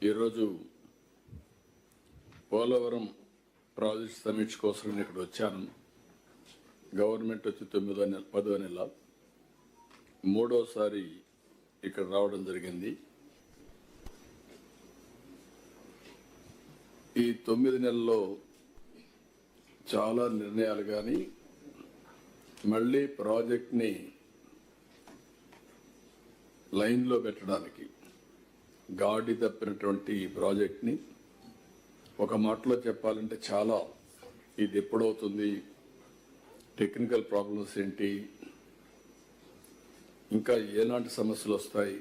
ఈరోజు పోలవరం ప్రాజెక్ట్ సమీక్ష కోసం నేను ఇక్కడ వచ్చాను. గవర్నమెంట్ వచ్చి 10వ నెల మూడోసారి ఇక్కడ రావడం జరిగింది. ఈ 9 నెలల్లో చాలా నిర్ణయాలు కానీ మళ్ళీ ప్రాజెక్ట్ని లైన్లో పెట్టడానికి గాడి తప్పినటువంటి ప్రాజెక్ట్ని ఒక మాటలో చెప్పాలంటే చాలా ఇది ఎప్పుడవుతుంది, టెక్నికల్ ప్రాబ్లమ్స్ ఏంటి, ఇంకా ఎలాంటి సమస్యలు వస్తాయి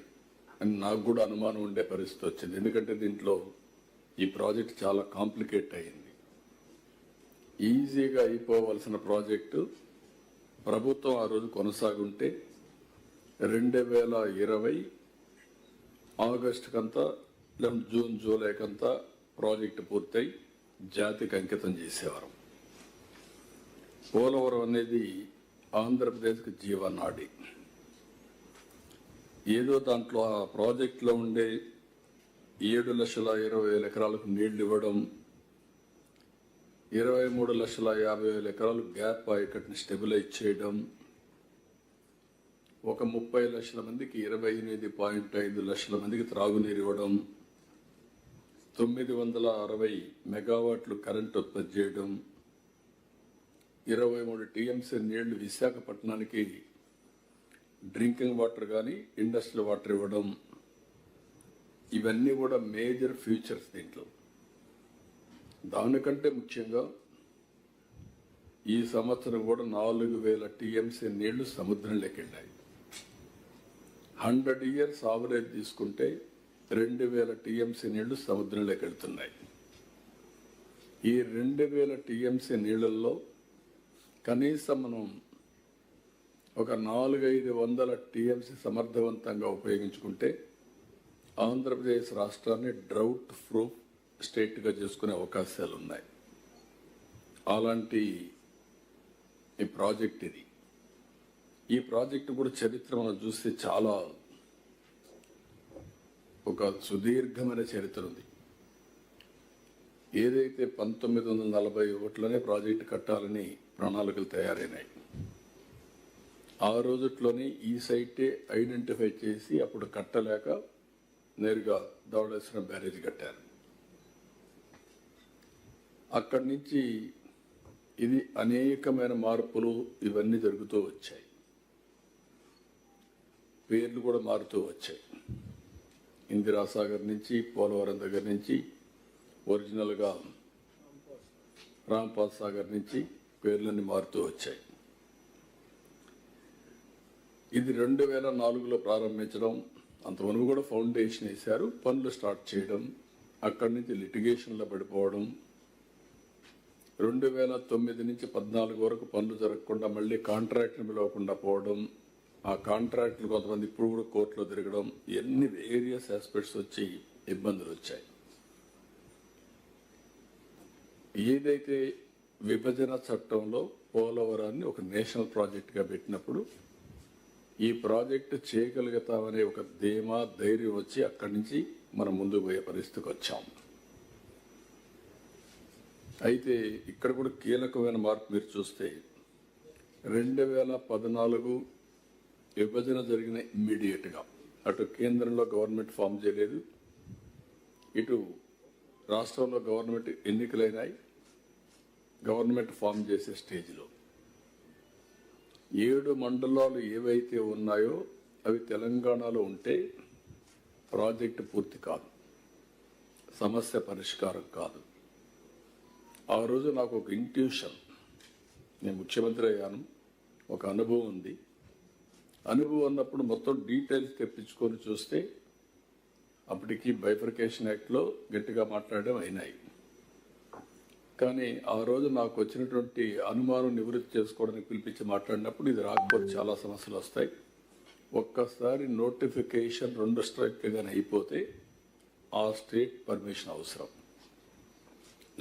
అని నాకు కూడా అనుమానం ఉండే పరిస్థితి వచ్చింది. ఎందుకంటే దీంట్లో ఈ ప్రాజెక్ట్ చాలా కాంప్లికేట్ అయింది. ఈజీగా అయిపోవలసిన ప్రాజెక్టు ప్రభుత్వం ఆ రోజు కొనసాగుంటే 2020 ఆగస్టుకంతా లేదా జూన్ జూలైకంతా ప్రాజెక్టు పూర్తయి జాతికి అంకితం చేసేవారు. పోలవరం అనేది ఆంధ్రప్రదేశ్కి జీవనాడి. ఏదో దాంట్లో ఆ ప్రాజెక్టులో ఉండే 7,20,000 ఎకరాలకు నీళ్లు ఇవ్వడం, 23,50,000 ఎకరాలు గ్యాప్ ఆయకట్టుని స్టెబిలైజ్ చేయడం, ఒక 30 లక్షల మందికి 28.5 లక్షల మందికి త్రాగునీరు ఇవ్వడం, 960 మెగావాట్లు కరెంట్ ఉత్పత్తి చేయడం, 23 టీఎంసీ నీళ్లు విశాఖపట్నానికి డ్రింకింగ్ వాటర్ కానీ ఇండస్ట్రియల్ వాటర్ ఇవ్వడం, ఇవన్నీ కూడా మేజర్ ఫ్యూచర్స్ దీంట్లో. దానికంటే ముఖ్యంగా ఈ సంవత్సరం కూడా 4,000 టీఎంసీ నీళ్లు సముద్రంలోకి వెళ్ళాయి. 100 ఇయర్స్ ఆవరేజ్ తీసుకుంటే 2,000 టీఎంసీ నీళ్లు సముద్రంలోకి వెళ్తున్నాయి. ఈ 2,000 టీఎంసీ నీళ్లలో కనీసం మనం ఒక 400-500 టీఎంసీ సమర్థవంతంగా ఉపయోగించుకుంటే ఆంధ్రప్రదేశ్ రాష్ట్రాన్ని డ్రౌట్ ప్రూఫ్ స్టేట్గా చేసుకునే అవకాశాలు ఉన్నాయి. అలాంటి ఈ ప్రాజెక్ట్ ఇది. ఈ ప్రాజెక్టు కూడా చరిత్ర మనం చూస్తే చాలా ఒక సుదీర్ఘమైన చరిత్ర ఉంది. ఏదైతే 1941లోనే ప్రాజెక్టు కట్టాలని ప్రణాళికలు తయారైనాయి, ఆ రోజుట్లోనే ఈ సైటే ఐడెంటిఫై చేసి అప్పుడు కట్టలేక నేరుగా ధవళేశ్వరం బ్యారేజ్ కట్టారు. అక్కడి నుంచి ఇది అనేకమైన మార్పులు ఇవన్నీ జరుగుతూ వచ్చాయి. పేర్లు కూడా మారుతూ వచ్చాయి. ఇందిరాసాగర్ నుంచి పోలవరం దగ్గర నుంచి ఒరిజినల్గా రాంపాల్ సాగర్ నుంచి పేర్లన్నీ మారుతూ వచ్చాయి. ఇది 2004లో ప్రారంభించడం, అంతవరకు కూడా ఫౌండేషన్ వేశారు, పనులు స్టార్ట్ చేయడం, అక్కడి నుంచి లిటిగేషన్లో పడిపోవడం, 2009 నుంచి 14 వరకు పనులు జరగకుండా మళ్ళీ కాంట్రాక్ట్ని పిలవకుండా పోవడం, ఆ కాంట్రాక్టులు కొంతమంది ఇప్పుడు కూడా కోర్టులో తిరగడం, ఎన్ని వేరియస్ ఆస్పెక్ట్స్ వచ్చి ఇబ్బందులు వచ్చాయి. ఏదైతే విభజన చట్టంలో పోలవరాన్ని ఒక నేషనల్ ప్రాజెక్టుగా పెట్టినప్పుడు ఈ ప్రాజెక్టు చేయగలుగుతామనే ఒక ధీమా ధైర్యం వచ్చి అక్కడి నుంచి మనం ముందుకు పోయే పరిస్థితికి వచ్చాం. అయితే ఇక్కడ కూడా కీలకమైన మార్పు మీరు చూస్తే 2014 విభజన జరిగిన ఇమ్మీడియట్గా అటు కేంద్రంలో గవర్నమెంట్ ఫామ్ చేయలేదు, ఇటు రాష్ట్రంలో గవర్నమెంట్ ఎన్నికలైనాయి. గవర్నమెంట్ ఫామ్ చేసే స్టేజ్లో 7 మండలాలు ఏవైతే ఉన్నాయో అవి తెలంగాణలో ఉంటే ప్రాజెక్టు పూర్తి కాదు, సమస్య పరిష్కారం కాదు. ఆ రోజు నాకు ఒక ఇంట్యూషన్, నేను ముఖ్యమంత్రి అయ్యాను, ఒక అనుభవం ఉంది. అనుభవం అన్నప్పుడు మొత్తం డీటెయిల్స్ తెప్పించుకొని చూస్తే అప్పటికి బైఫర్కేషన్ యాక్ట్లో గట్టిగా మాట్లాడడం అయినాయి. కానీ ఆ రోజు నాకు వచ్చినటువంటి అనుమానం నివృత్తి చేసుకోవడానికి పిలిపించి మాట్లాడినప్పుడు ఇది రాకపోతే చాలా సమస్యలు వస్తాయి. ఒక్కసారి నోటిఫికేషన్ 2 స్ట్రైక్గానే అయిపోతే ఆ స్టేట్ పర్మిషన్ అవసరం,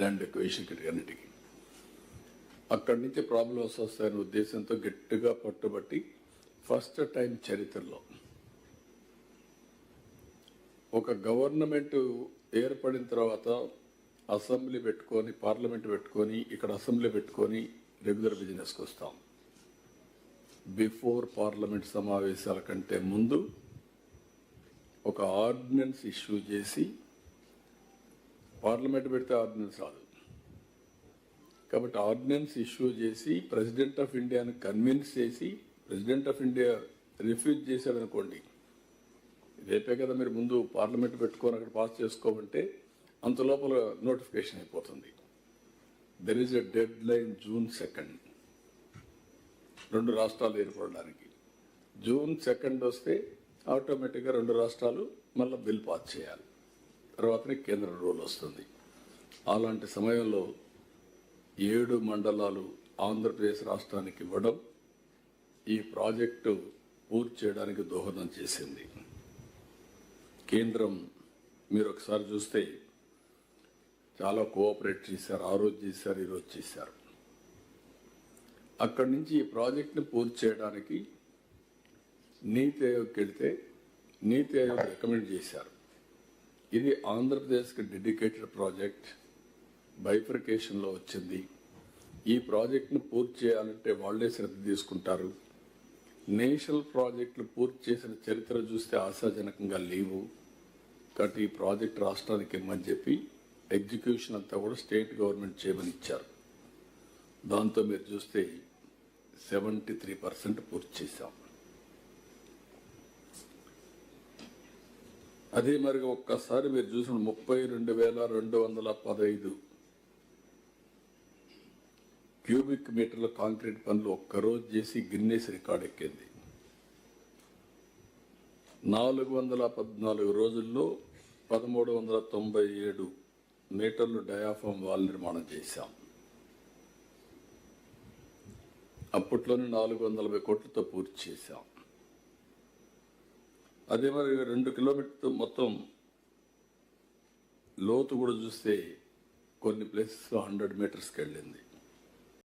ల్యాండ్ ఎక్వేషన్ అన్నిటికీ. అక్కడి నుంచి ప్రాబ్లమ్స్ వస్తాయనే ఉద్దేశంతో గట్టిగా పట్టుబట్టి ఫస్ట్ టైం చరిత్రలో ఒక గవర్నమెంట్ ఏర్పడిన తర్వాత అసెంబ్లీ పెట్టుకొని, పార్లమెంట్ పెట్టుకొని, ఇక్కడ అసెంబ్లీ పెట్టుకొని రెగ్యులర్ బిజినెస్కి వస్తాం. బిఫోర్ పార్లమెంట్ సమావేశాల కంటే ముందు ఒక ఆర్డినెన్స్ ఇష్యూ చేసి, పార్లమెంట్ పెడితే ఆర్డినెన్స్ రాదు కాబట్టి ఆర్డినెన్స్ ఇష్యూ చేసి ప్రెసిడెంట్ ఆఫ్ ఇండియాని కన్విన్స్ చేసి, ప్రెసిడెంట్ ఆఫ్ ఇండియా రిఫ్యూజ్ చేశాడు అనుకోండి, రేపే కదా మీరు ముందు పార్లమెంట్ పెట్టుకొని అక్కడ పాస్ చేసుకోమంటే అంత లోపల నోటిఫికేషన్ అయిపోతుంది. There is a dead line June 2 2 రాష్ట్రాలు ఏర్పడడానికి. June 2 వస్తే ఆటోమేటిక్గా 2 రాష్ట్రాలు మళ్ళీ బిల్ పాస్ చేయాలి, తర్వాతనే కేంద్ర రూల్ వస్తుంది. అలాంటి సమయంలో 7 మండలాలు ఆంధ్రప్రదేశ్ రాష్ట్రానికి ఇవ్వడం ఈ ప్రాజెక్టు పూర్తి చేయడానికి దోహదం చేసింది. కేంద్రం మీరు ఒకసారి చూస్తే చాలా కోఆపరేట్ చేశారు, ఆ రోజు చేశారు, ఈరోజు చేశారు. అక్కడి నుంచి ఈ ప్రాజెక్ట్ని పూర్తి చేయడానికి నీతి ఆయోగ్కి వెళితే నీతి ఆయోగ్ రికమెండ్ చేశారు. ఇది ఆంధ్రప్రదేశ్కి డెడికేటెడ్ ప్రాజెక్ట్, బైఫర్కేషన్లో వచ్చింది. ఈ ప్రాజెక్ట్ను పూర్తి చేయాలంటే వాళ్ళే శ్రద్ధ తీసుకుంటారు. నేషనల్ ప్రాజెక్టులు పూర్తి చేసిన చరిత్ర చూస్తే ఆశాజనకంగా లేవు కాబట్టి ఈ ప్రాజెక్ట్ రాష్ట్రానికి ఇమ్మని చెప్పి ఎగ్జిక్యూషన్ అంతా కూడా స్టేట్ గవర్నమెంట్ చేయమని ఇచ్చారు. దాంతో మీరు చూస్తే 73% పూర్తి చేశాం. అదే మరి ఒక్కసారి మీరు చూసిన 32,215 క్యూబిక్ మీటర్ల కాంక్రీట్ పనులు ఒక్కరోజు చేసి గిన్నెస్ రికార్డ్ ఎక్కింది. 414 రోజుల్లో 1397 మీటర్లు డయాఫామ్ వాల్ నిర్మాణం చేశాం. అప్పట్లోనే 480 కోట్లతో పూర్తి చేశాం. అదే మరి 2 కిలోమీటర్లు మొత్తం లోతు కూడా చూస్తే కొన్ని ప్లేసెస్లో 100 మీటర్స్కి వెళ్ళింది.